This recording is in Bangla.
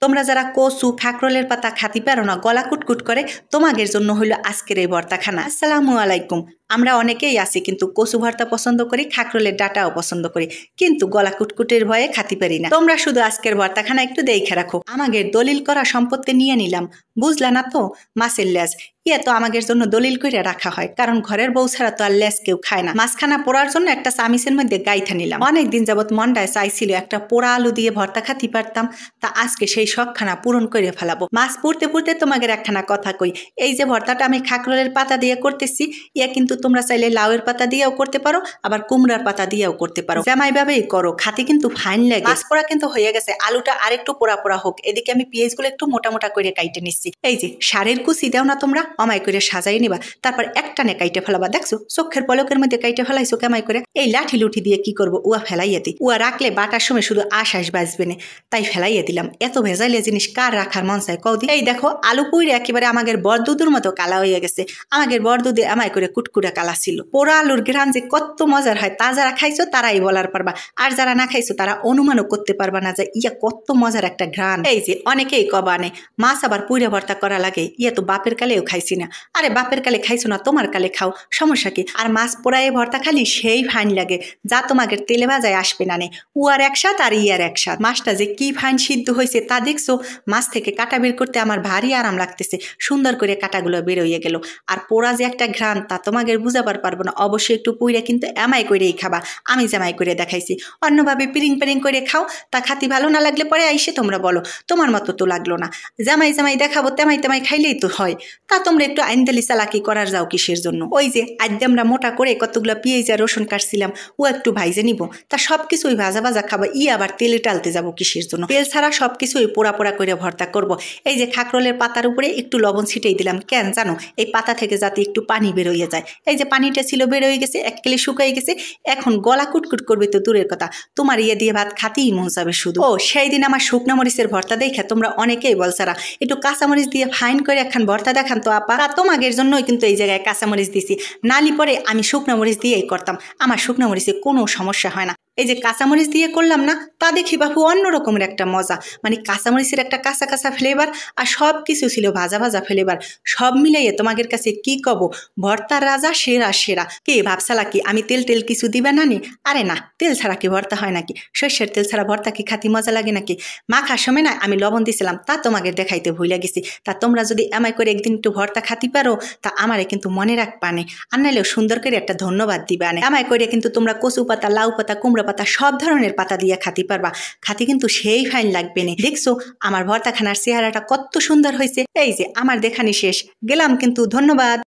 তোমরা যারা কচু কাঁকরোলের পাতা খাতি পারো না, গলা কুটকুট করে, তোমাদের জন্য হইলো আজকের এই ভর্তাখানা। আসসালামু আলাইকুম। আমরা অনেকেই আছি কিন্তু কচু ভর্তা পছন্দ করি, কাঁকরোলের ডাটাও পছন্দ করি, কিন্তু গলা কুটকুটের ভয়ে খাতি পারি না। তোমরা শুধু আজকের ভর্তাখানা একটু দেখে রাখো। আমাদের দলিল করা সম্পত্তি নিয়ে নিলাম, বুঝলা না তো? মাছের লেজ তো আমাদের জন্য দলিল করে রাখা হয়, কারণ ঘরের বউ ছাড়া তো আর লেজ কেউ খায় না। মাছখানা পোড়ার জন্য একটা চামিচের মধ্যে গাইথা নিলাম। অনেকদিন যাবত মনটায় চাইছিল একটা পোড়া আলু দিয়ে ভর্তা খাতি পারতাম, তা আজকে সেই শখখানা পূরণ করে ফেলাবো। মাছ পুড়তে পুড়তে তোমাদের একখানা কথা কই, এই যে ভর্তাটা আমি কাঁকরোলের পাতা দিয়ে করতেছি, কিন্তু তোমরা চাইলে লাউয়ের পাতা দিয়েও করতে পারো, আবার কুমড়ার পাতা দিয়েও করতে পারো। যেমাই ভাবেই করো, খাতে কিন্তু ফাইন লাগে। মাছ পোড়া কিন্তু হয়ে গেছে, আলুটা আরেকটু পোড়া পোড়া হোক। এদিকে আমি পেঁয়াজগুলো একটু মোটা মোটা করে কাইটে নিচ্ছি। এই যে সারের কুচি দাও না তোমরা, অমাই করে সাজাই নিবা, তারপর একটানে কাইটে ফেলাবা। দেখছো চোখের পলকের মধ্যে কাইটে ফেলাইছো কেমাই করে। এই লাঠি লুঠি দিয়ে কি করবো, উয়া ফেলাইয়া দিই। উয়া রাখলে বাটার সময় শুধু আশ্বাস বাজবে না, তাই ফেলাইয়া দিলাম। এত ভেজাইলে জিনিস কার রাখার মন চায় কও দি। এই দেখো আলু পুইরে একেবারে আমাদের বরদুদুর মতো কালা হয়ে গেছে। আমাদের বরদুদে আমায় করে কুটকুটা কালা ছিল। পোড়া আলুর ঘ্রাণ যে কত মজার হয় তা যারা খাইছো তারাই বলার পারবা, আর যারা না খাইছো তারা অনুমানও করতে পারবা না যে কত মজার একটা ঘ্রাণ। এই যে অনেকেই কবানে মাছ আবার পুইরে ভর্তা করা লাগে, তো বাপের কালেও খাইছি না। আরে বাপের কালে খাইছো না, তোমার কালে খাও, সমস্যা কি? আর মাছ পোড়ায় ভর্তা খালি সেই ফাইন লাগে যা তোমাদের তেলে ভাজায় আসবে না। উয়ার একসাথ আর ইয়ার একসাথ। মাছটা যে কি ফাইন সিদ্ধ হয়েছে তা দেখছো? মাছ থেকে কাটা বের করতে আমার ভারী আরাম লাগতেছে। সুন্দর করে কাটাগুলো বেরোইয়ে গেল। আর পোড়া যে একটা ঘ্রাণ তা তোমাদের বুঝাবার পারবো না। অবশ্যই একটু পুইরা কিন্তু এমাই করেই খাবা, আমি জামাই করে দেখাইছি। অন্যভাবে পিরিং পিরিং করে খাও, তা খাতি ভালো না লাগলে পরে আইসে তোমরা বলো তোমার মতো তো লাগলো না। জামাই জামাই দেখাবো, তেমাই তেমাই খাইলেই তো হয়। তা তোমরা একটু আইনদালি চালাকি করার যাও কিসের জন্য? ওই যে আজ আমরা মোটা করে কতগুলো পেঁয়াজ আর রসুন কাটছিলাম, ও একটু ভাইজে নিব, তা সবকিছুই ভাজা ভাজা খাবো। আবার তেলে টালতে যাবো কিসের জন্য? তেল ছাড়া সবকিছুই পোড়া পোড়া করে ভর্তা করব। এই যে কাঁকরোলের পাতার উপরে একটু লবণ ছিটেই দিলাম, কেন জানো? এই পাতা থেকে যাতে একটু পানি বেরোইয়া যায়। এই যে পানিটা ছিল বেরোয় গেছে, এক কেলে শুকাই গেছে। এখন গলা কুটকুট করবে তো দূরের কথা, তোমার দিয়ে ভাত খাতেই মন যাবে শুধু। ও সেই দিন আমার শুকনো মরিচের ভর্তা দেখে তোমরা অনেকেই বলছারা একটু কাঁচামরিচ দিয়ে ফাইন করে একখান ভর্তা দেখান তো আপা। তোমাদের জন্যই কিন্তু এই জায়গায় কাঁচামরিচ দিছি, নালি পরে আমি শুকনো মরিচ দিয়েই করতাম। আমার শুকনো মরিচে কোনো সমস্যা হয় না। এই যে কাঁচামরিচ দিয়ে করলাম না, তা দেখি বাপু অন্য রকমের একটা মজা। মানে কাঁচামরিচের একটা কাঁচা কাঁচা ফ্লেভার, আর সব কিছু ছিল ভাজা ভাজা ফ্লেভার। সব মিলাইয়ে তোমাদের কাছে কি কব, ভর্তার রাজা সেরা সেরা। কে ভাবসালা কি আমি তেল টেল কিছু দিবে না নি? আরে না, তেল ছাড়া কি ভর্তা হয় নাকি? সর্ষের তেল ছাড়া ভর্তা কি খাতি মজা লাগে নাকি? মাখার সময় না আমি লবণ দিছিলাম, তা তোমাদের দেখাইতে ভুলে গেছি। তা তোমরা যদি আমাই করে একদিন একটু ভর্তা খাতি পারো, তা আমারে কিন্তু মনে রাখবা নে, আর নাইলেও সুন্দর করে একটা ধন্যবাদ দিবা নে। আমায় করে কিন্তু তোমরা কচু পাতা, লাউ পাতা, কুমড়া পাতা সব ধরনের পাতা দিয়ে খাতি পারবা, খাতি কিন্তু সেই ফাইন লাগবে না। দেখছো আমার ভর্তাখানার চেহারাটা কত সুন্দর হয়েছে? এই যে আমার দেখানি শেষ, গেলাম কিন্তু, ধন্যবাদ।